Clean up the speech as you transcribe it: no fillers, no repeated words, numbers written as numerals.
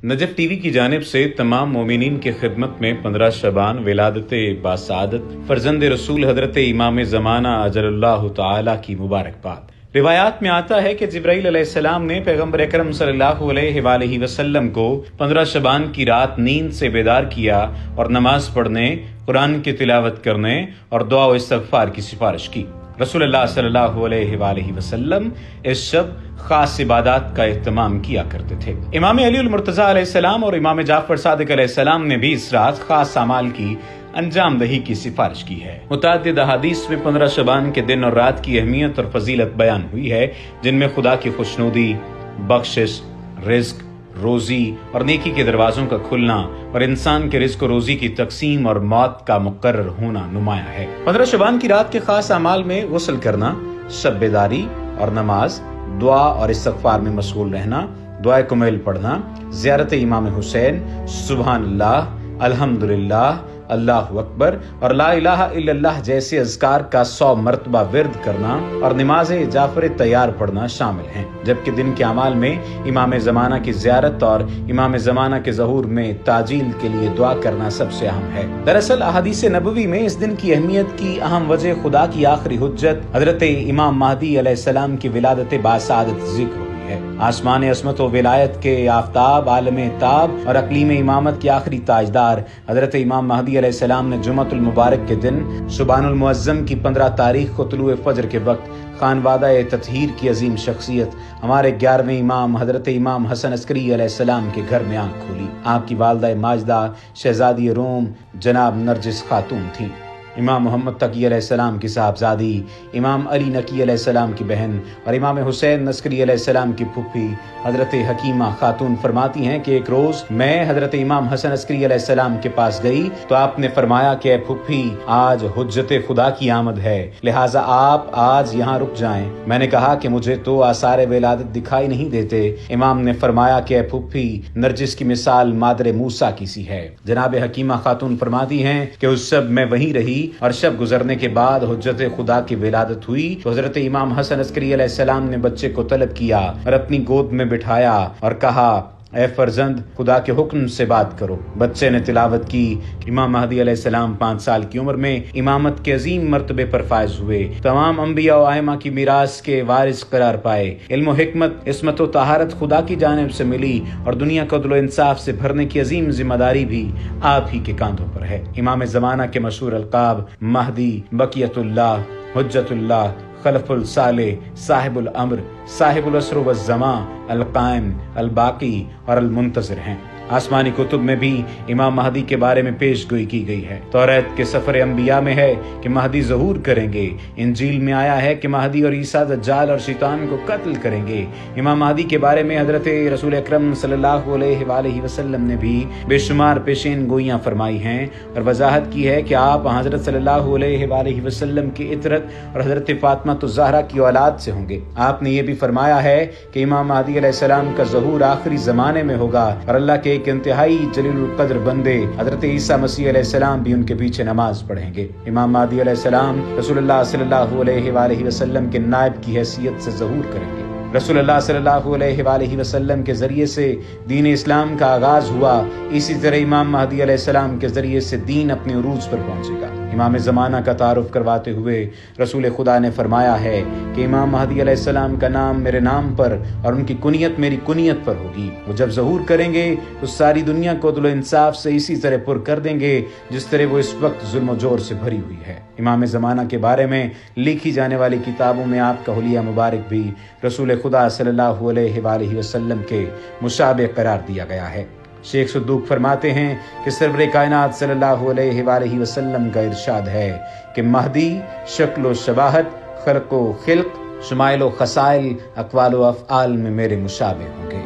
Najaf T V کی جانب سے تمام مومنین کی خدمت میں 15 شعبان ولادت باسعادت فرزند رسول حضرت امام زمانہ اجل اللہ تعالی کی مبارکباد۔ روایات میں آتا ہے کہ جبرائیل علیہ السلام نے پیغمبر اکرم صلی اللہ علیہ وآلہ وسلم کو 15 شعبان کی رات نیند سے بیدار کیا اور نماز پڑھنے، قرآن کی تلاوت کرنے اور دعا و استغفار کی سفارش کی۔ رسول اللہ صلی اللہ علیہ وآلہ وسلم اس شب خاص عبادات کا اہتمام کیا کرتے تھے۔ امام علی المرتضیٰ علیہ السلام اور امام جعفر صادق علیہ السلام نے بھی اس رات خاص اعمال کی انجام دہی کی سفارش کی ہے۔ متعدد احادیث میں 15 شعبان کے دن اور رات کی اہمیت اور فضیلت بیان ہوئی ہے، جن میں خدا کی خوشنودی، بخشش، رزق، روزی اور نیکی کے دروازوں کا کھلنا اور انسان کے رزق و روزی کی تقسیم اور موت کا مقرر ہونا نمایاں ہے۔ 15 شعبان کی رات کے خاص اعمال میں غسل کرنا، شب بیداری اور نماز، دعا اور استغفار میں مشغول رہنا، دعائے کمیل پڑھنا، زیارت امام حسین، سبحان اللہ، الحمدللہ، اللہ اکبر اور لا الہ الا اللہ جیسے اذکار کا 100 مرتبہ ورد کرنا اور نماز جعفر تیار پڑھنا شامل ہیں، جبکہ دن کے اعمال میں امام زمانہ کی زیارت اور امام زمانہ کے ظہور میں تعجیل کے لیے دعا کرنا سب سے اہم ہے۔ دراصل احادیث نبوی میں اس دن کی اہمیت کی اہم وجہ خدا کی آخری حجت حضرت امام مہدی علیہ السلام کی ولادت باسعادت ذکر ہوئی ہے۔ آسمان عصمت و ولایت کے آفتاب، عالم تاب اور اقلیم امامت کے آخری تاجدار حضرت امام مہدی علیہ السلام نے جمعۃ المبارک کے دن شعبان المعظم کی 15 تاریخ کو طلوع فجر کے وقت خانوادہ تطہیر کی عظیم شخصیت ہمارے 11ویں امام حضرت امام حسن عسکری علیہ السلام کے گھر میں آنکھ کھولی۔ آپ کی والدہ ماجدہ شہزادی روم جناب نرجس خاتون تھیں۔ امام محمد تقی علیہ السلام کی صاحبزادی، امام علی نقی علیہ السلام کی بہن اور امام حسین عسکری علیہ السلام کی پھوپھی حضرت حکیمہ خاتون فرماتی ہیں کہ ایک روز میں حضرت امام حسن عسکری علیہ السلام کے پاس گئی تو آپ نے فرمایا کہ اے پھوپھی، آج حجت خدا کی آمد ہے، لہٰذا آپ آج یہاں رک جائیں۔ میں نے کہا کہ مجھے تو آثار ولادت دکھائی نہیں دیتے۔ امام نے فرمایا کہ اے پھوپھی، نرجس کی مثال مادر موسیٰ کی سی ہے۔ جناب حکیمہ خاتون فرماتی ہیں کہ اس شب میں وہیں رہی اور شب گزرنے کے بعد حجت خدا کی ولادت ہوئی تو حضرت امام حسن عسکری علیہ السلام نے بچے کو طلب کیا اور اپنی گود میں بٹھایا اور کہا، اے فرزند، خدا کے حکم سے بات کرو۔ بچے نے تلاوت کی۔ امام مہدی علیہ السلام 5 سال کی عمر میں امامت کے عظیم مرتبے پر فائز ہوئے، تمام انبیاء و ائمہ کی میراث کے وارث قرار پائے، علم و حکمت، عصمت و طہارت خدا کی جانب سے ملی اور دنیا کو عدل و انصاف سے بھرنے کی عظیم ذمہ داری بھی آپ ہی کے کاندھوں پر ہے۔ امام زمانہ کے مشہور القاب مہدی، بقیت اللہ، حجت اللہ، خلف الصالح، صاحب الامر، صاحب العصر والزمان، القائم، الباقی اور المنتظر ہیں۔ آسمانی کتب میں بھی امام مہدی کے بارے میں پیش گوئی کی گئی ہے۔ توریت کے سفر انبیاء میں ہے کہ مہدی ظہور کریں گے، انجیل میں آیا ہے کہ مہدی اور عیسیٰ دجال اور شیطان کو قتل کریں گے۔ امام مہدی کے بارے میں حضرت رسول اکرم صلی اللہ علیہ وآلہ وسلم نے بھی بے شمار پیشین گوئیاں فرمائی ہیں اور وضاحت کی ہے کہ آپ حضرت صلی اللہ علیہ وآلہ وسلم کی عطرت اور حضرت فاطمہ الزہرا کی اولاد سے ہوں گے۔ آپ نے یہ بھی فرمایا ہے کہ امام مہدی علیہ السلام کا ظہور آخری زمانے میں ہوگا اور اللہ کے ایک انتہائی جلیل القدر بندے حضرت عیسیٰ مسیح علیہ السلام بھی ان کے پیچھے نماز پڑھیں گے۔ امام مہدی علیہ السلام رسول اللہ صلی اللہ علیہ وآلہ وسلم کے نائب کی حیثیت سے ظہور کریں گے۔ رسول اللہ صلی اللہ علیہ وآلہ وسلم کے ذریعے سے دین اسلام کا آغاز ہوا، اسی طرح امام مہدی علیہ السلام کے ذریعے سے دین اپنے عروج پر پہنچے گا۔ امام زمانہ کا تعارف کرواتے ہوئے رسول خدا نے فرمایا ہے کہ امام مہدی علیہ السلام کا نام میرے نام پر اور ان کی کنیت میری کنیت پر ہوگی۔ وہ جب ظہور کریں گے تو ساری دنیا کو عدل و انصاف سے اسی طرح پر کر دیں گے جس طرح وہ اس وقت ظلم و جور سے بھری ہوئی ہے۔ امام زمانہ کے بارے میں لکھی جانے والی کتابوں میں آپ کا حلیہ مبارک بھی رسول خدا صلی اللہ علیہ وآلہ وسلم کے مشابہ قرار دیا گیا ہے۔ شیخ صدوق فرماتے ہیں کہ سرور کائنات صلی اللہ علیہ وآلہ وسلم کا ارشاد ہے کہ مہدی شکل و شباہت، خلق و خلق، شمائل و خصائل، اقوال و افعال میں میرے مشابہ ہوں گے۔